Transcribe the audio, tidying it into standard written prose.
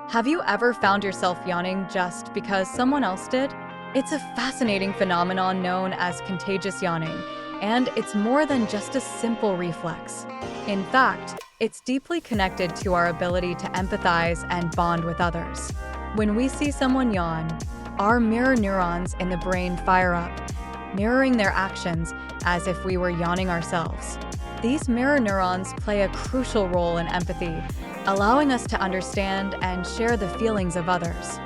Have you ever found yourself yawning just because someone else did? It's a fascinating phenomenon known as contagious yawning, and it's more than just a simple reflex. In fact, it's deeply connected to our ability to empathize and bond with others. When we see someone yawn, our mirror neurons in the brain fire up, mirroring their actions as if we were yawning ourselves. These mirror neurons play a crucial role in empathy, allowing us to understand and share the feelings of others.